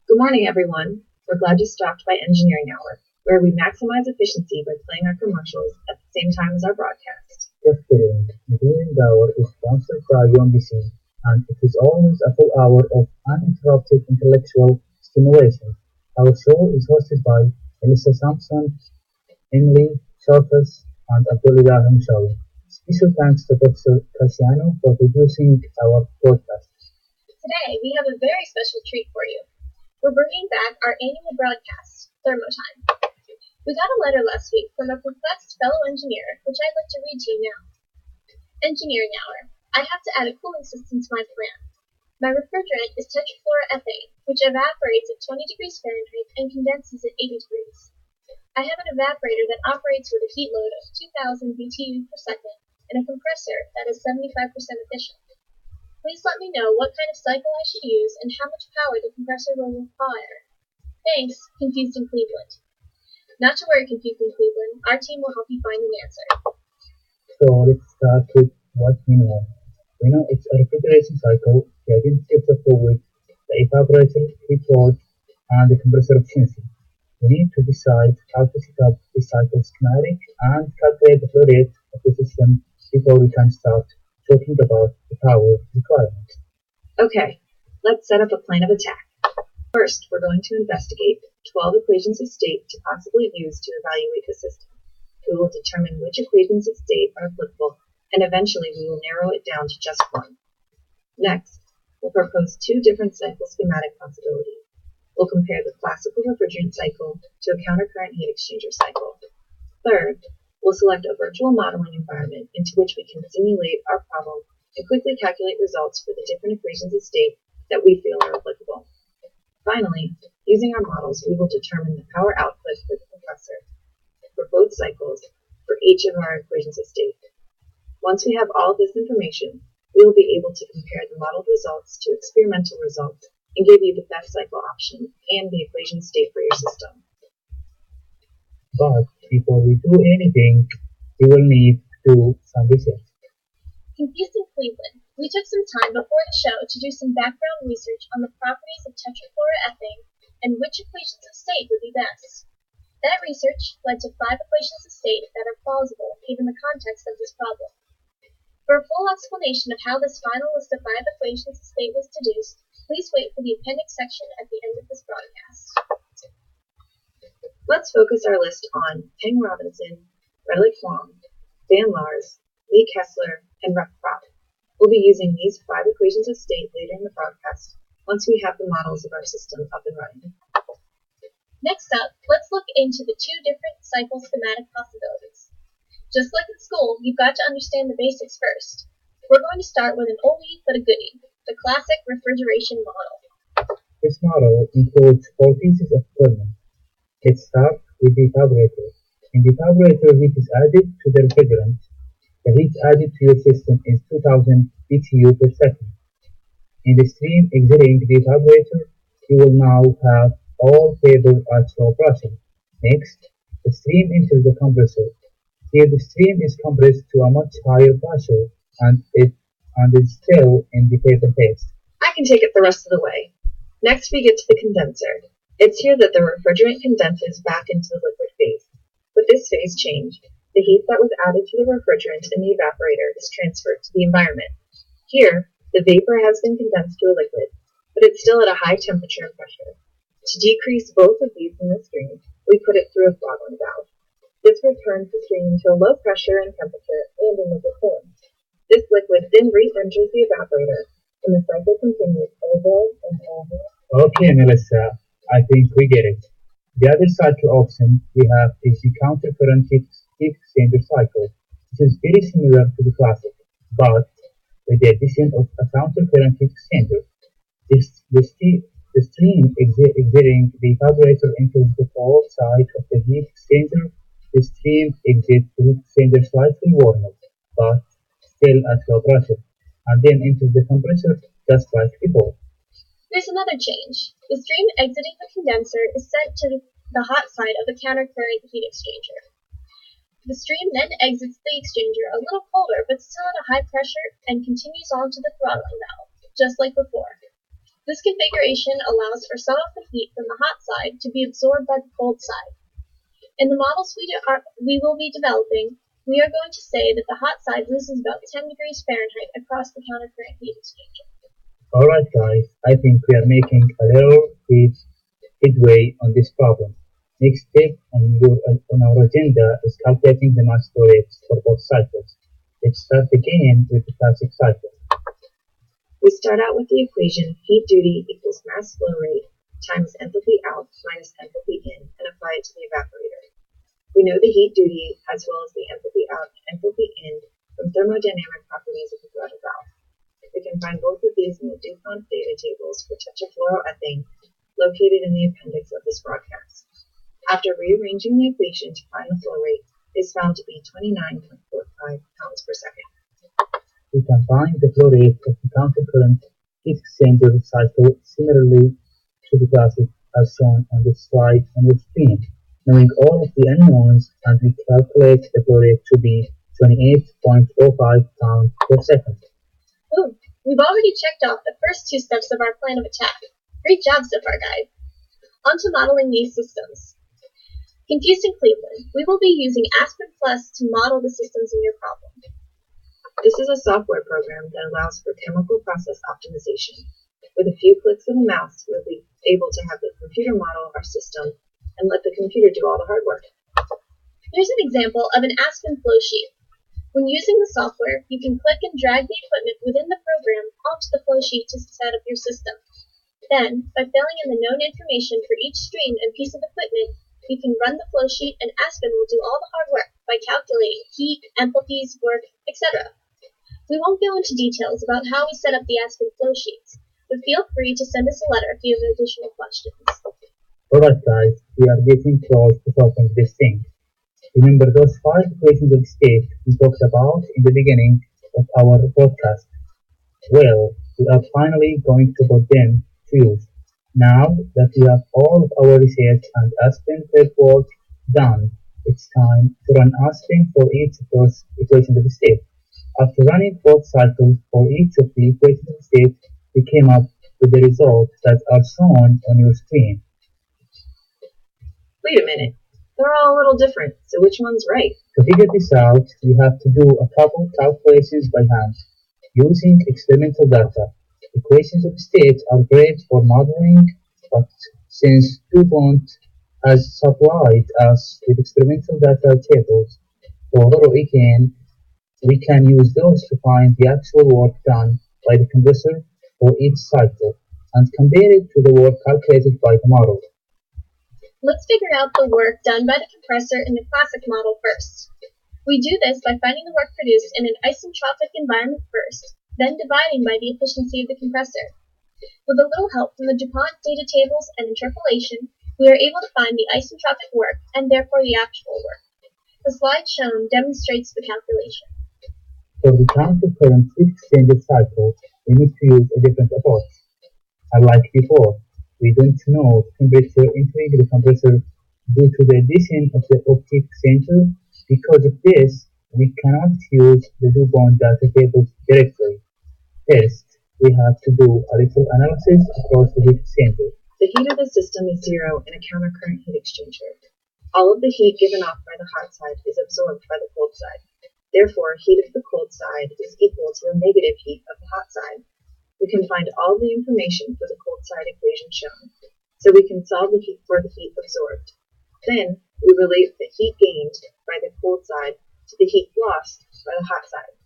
Good morning, everyone. We're glad you stopped by Engineering Hour, where we maximize efficiency by playing our commercials at the same time as our broadcast. Just kidding. Engineering Hour is sponsored by UMBC, and it is always a full hour of uninterrupted intellectual stimulation. Our show is hosted by Elisa Sampson, Emily Sharfus, and Abdullah Hamshawi. Special thanks to Professor Cassiano for producing our podcast. Today, we have a very special treat for you. We're bringing back our annual broadcast, Thermo Time. We got a letter last week from a professed fellow engineer, which I'd like to read to you now. Engineering Hour. I have to add a cooling system to my plant. My refrigerant is tetrafluoroethane, which evaporates at 20 degrees Fahrenheit and condenses at 80 degrees. I have an evaporator that operates with a heat load of 2,000 BTU per second and a compressor that is 75% efficient. Please let me know what kind of cycle I should use and how much power the compressor will require. Thanks, Confused in Cleveland. Not to worry, Confused in Cleveland. Our team will help you find an answer. So let's start with what we know. We know it's a refrigeration cycle, the identity of the fluid, the evaporator, heat load, and the compressor efficiency. We need to decide how to set up the cycle schematic and calculate the flow rate of the system before we can start talking about the power requirements. Okay, let's set up a plan of attack. First, we're going to investigate 12 equations of state to possibly use to evaluate the system. We will determine which equations of state are applicable, and eventually we will narrow it down to just one. Next, we'll propose two different cycle schematic possibilities. We'll compare the classical refrigerant cycle to a countercurrent heat exchanger cycle. Third, we'll select a virtual modeling environment into which we can simulate our problem and quickly calculate results for the different equations of state that we feel are applicable. Finally, using our models, we will determine the power output for the compressor for both cycles for each of our equations of state. Once we have all of this information, we will be able to compare the modeled results to experimental results and give you the best cycle option and the equation state for your system. But before we do anything, we will need to do some research. Confused in Cleveland. We took some time before the show to do some background research on the properties of tetrafluoroethane and which equations of state would be best. That research led to 5 equations of state that are plausible given the context of this problem. For a full explanation of how this final list of 5 equations of state was deduced, please wait for the appendix section at the end of this broadcast. Let's focus our list on Peng Robinson, Relic Huang, Van Lars, Lee Kessler, and Rupp Prop. We'll be using these 5 equations of state later in the broadcast once we have the models of our system up and running. Next up, let's look into the 2 different cycle schematic possibilities. Just like in school, you've got to understand the basics first. We're going to start with an oldie but a goodie, the classic refrigeration model. This model includes 4 pieces of equipment. Let's start with the evaporator. In the evaporator, heat is added to the refrigerant. The heat added to your system is 2000 BTU per second. In the stream exiting the evaporator, you will now have all vapor at low pressure. Next, the stream enters the compressor. Here the stream is compressed to a much higher pressure and is still in the vapor phase. I can take it the rest of the way. Next we get to the condenser. It's here that the refrigerant condenses back into the liquid phase. With this phase change, the heat that was added to the refrigerant in the evaporator is transferred to the environment. Here, the vapor has been condensed to a liquid, but it's still at a high temperature and pressure. To decrease both of these in the stream, we put it through a throttling valve. This returns the stream to a low pressure and temperature and in liquid form. This liquid then re-enters the evaporator, and the cycle continues over and over. Okay, Melissa, I think we get it. The other cycle option we have is the countercurrent heat exchanger cycle, which is very similar to the classic, but with the addition of a countercurrent heat exchanger. The stream exiting the evaporator enters the cold side of the heat exchanger. The stream exits the heat exchanger slightly warmer, but still at low pressure, and then enters the compressor just like before. There's another change. The stream exiting the condenser is sent to the hot side of the countercurrent heat exchanger. The stream then exits the exchanger a little colder but still at a high pressure and continues on to the throttling valve, just like before. This configuration allows for some of the heat from the hot side to be absorbed by the cold side. In the models we will be developing, we are going to say that the hot side loses about 10 degrees Fahrenheit across the countercurrent heat exchanger. Alright guys, I think we are making a little headway on this problem. Next step on our agenda is calculating the mass flow rates for both cycles. Let's start again with the classic cycle. We start out with the equation heat duty equals mass flow rate times enthalpy out minus enthalpy in and apply it to the evaporator. We know the heat duty as well as the enthalpy out and enthalpy in from thermodynamic properties of the throttle valve. We can find both of these in the DuPont data tables for tetrafluoroethane located in the appendix of this broadcast. After rearranging the equation to find the flow rate, it is found to be 29.45 pounds per second. We can find the flow rate of the countercurrent heat exchanger cycle similarly to the classic as shown on the slide on your screen. Knowing all of the unknowns, and we calculate the flow rate to be 28.05 pounds per second. Boom! We've already checked off the first two steps of our plan of attack. Great job so far, guys. On to modeling these systems. Confused in Cleveland, we will be using Aspen Plus to model the systems in your problem. This is a software program that allows for chemical process optimization. With a few clicks of the mouse, we'll be able to have the computer model our system and let the computer do all the hard work. Here's an example of an Aspen flow sheet. When using the software, you can click and drag the equipment within the program onto the flow sheet to set up your system. Then, by filling in the known information for each stream and piece of equipment, you can run the flow sheet and Aspen will do all the hard work by calculating heat, enthalpies, work, etc. We won't go into details about how we set up the Aspen flow sheets, but feel free to send us a letter if you have additional questions. Alright guys, we are getting close to solving this thing. Remember those 5 equations of state we talked about in the beginning of our podcast? Well, we are finally going to put them to use. Now that we have all of our research and Aspen prep work done, it's time to run Aspen for each of those equations of state. After running both cycles for each of the equations of state, we came up with the results that are shown on your screen. Wait a minute. They're all a little different, so which one's right? To figure this out, we have to do a couple calculations by hand, using experimental data. Equations of state are great for modeling, but since DuPont has supplied us with experimental data tables for ethane, we can use those to find the actual work done by the compressor for each cycle and compare it to the work calculated by the model. Let's figure out the work done by the compressor in the classic model first. We do this by finding the work produced in an isentropic environment first, then dividing by the efficiency of the compressor. With a little help from the DuPont data tables and interpolation, we are able to find the isentropic work and therefore the actual work. The slide shown demonstrates the calculation. For the countercurrent heat exchanger cycle, we need to use a different approach. Unlike before, we don't know the temperature entering the compressor due to the addition of the heat exchanger. Because of this, we cannot use the DuPont data tables directly. First, we have to do a little analysis across the heat exchanger. The heat of the system is zero in a countercurrent heat exchanger. All of the heat given off by the hot side is absorbed by the cold side. Therefore, heat of the cold side is equal to the negative heat of the hot side. We can find all the information for the cold side equation shown, so we can solve the heat for the heat absorbed. Then, we relate the heat gained by the cold side to the heat lost by the hot side.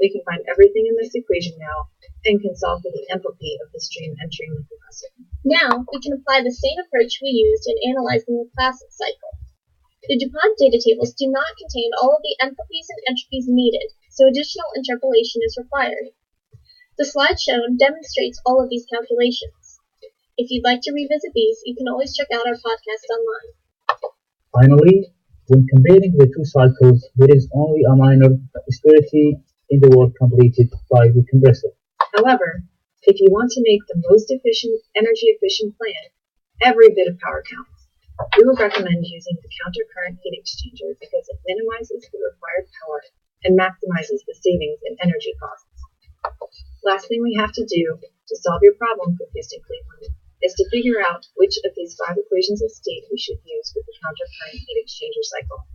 We can find everything in this equation now, and can solve for the enthalpy of the stream entering the compressor. Now, we can apply the same approach we used in analyzing the classic cycle. The DuPont data tables do not contain all of the enthalpies and entropies needed, so additional interpolation is required. The slide shown demonstrates all of these calculations. If you'd like to revisit these, you can always check out our podcast online. Finally, when comparing the two cycles, there is only a minor disparity in the work completed by the compressor. However, if you want to make the most energy efficient plan, every bit of power counts. We would recommend using the countercurrent heat exchanger because it minimizes the required power and maximizes the savings in energy costs. Last thing we have to do to solve your problem, confused in Cleveland, is to figure out which of these 5 equations of state we should use with the countercurrent heat exchanger cycle.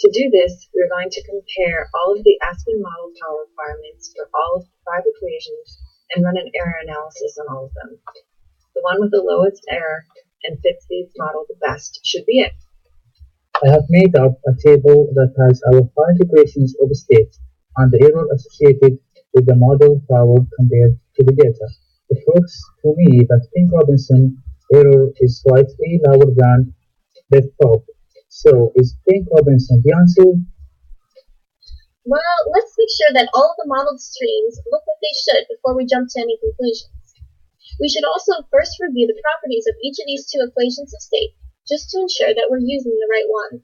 To do this, we are going to compare all of the Aspen model power requirements for all of the 5 equations and run an error analysis on all of them. The one with the lowest error and fits the model the best should be it. I have made up a table that has our 5 equations of state and the error associated with the model power compared to the data. It looks to me that Pink-Robinson error is slightly lower than that top. So is Pink-Robinson the answer? Well, let's make sure that all of the modeled streams look like they should before we jump to any conclusions. We should also first review the properties of each of these 2 equations of state, just to ensure that we're using the right one.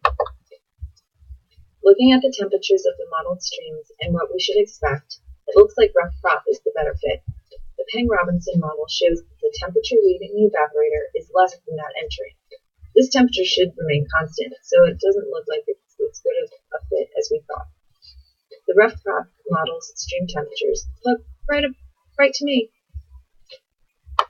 Looking at the temperatures of the modeled streams and what we should expect, it looks like rough prop is the better fit. The Peng-Robinson model shows that the temperature leaving the evaporator is less than that entering. This temperature should remain constant, so it doesn't look like it's as good of a fit as we thought. The rough prop model's stream temperatures look right to me.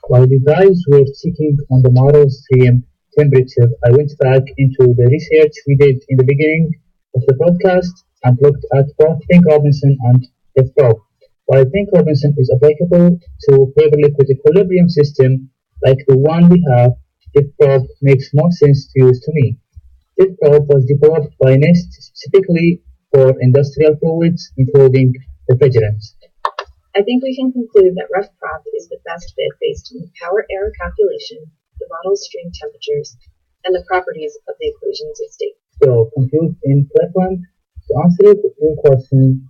While you guys were checking on the model stream temperature, I went back into the research we did in the beginning of the broadcast and looked at both Pink-Robinson and F-prop. While Pink-Robinson is applicable to paper liquid equilibrium system like the one we have, F-prop makes more sense to use to me. F-prop was developed by NIST specifically for industrial fluids, including refrigerants. I think we can conclude that rough prop is the best fit based on the power error calculation, the model's stream temperatures, and the properties of the equations of state. So, confused in Cleveland? To answer your question,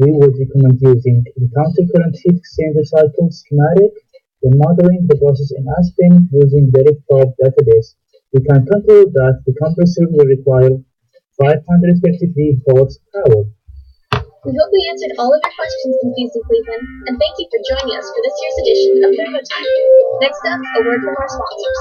we would recommend using the countercurrent heat exchanger cycle schematic when modeling the process in Aspen using the RIFPROB database. We can conclude that the compressor will require 553 horsepower. We hope we answered all of your questions, Confused in Cleveland, and thank you for joining us for this year's edition of Thermo Time. Next up, a word from our sponsors.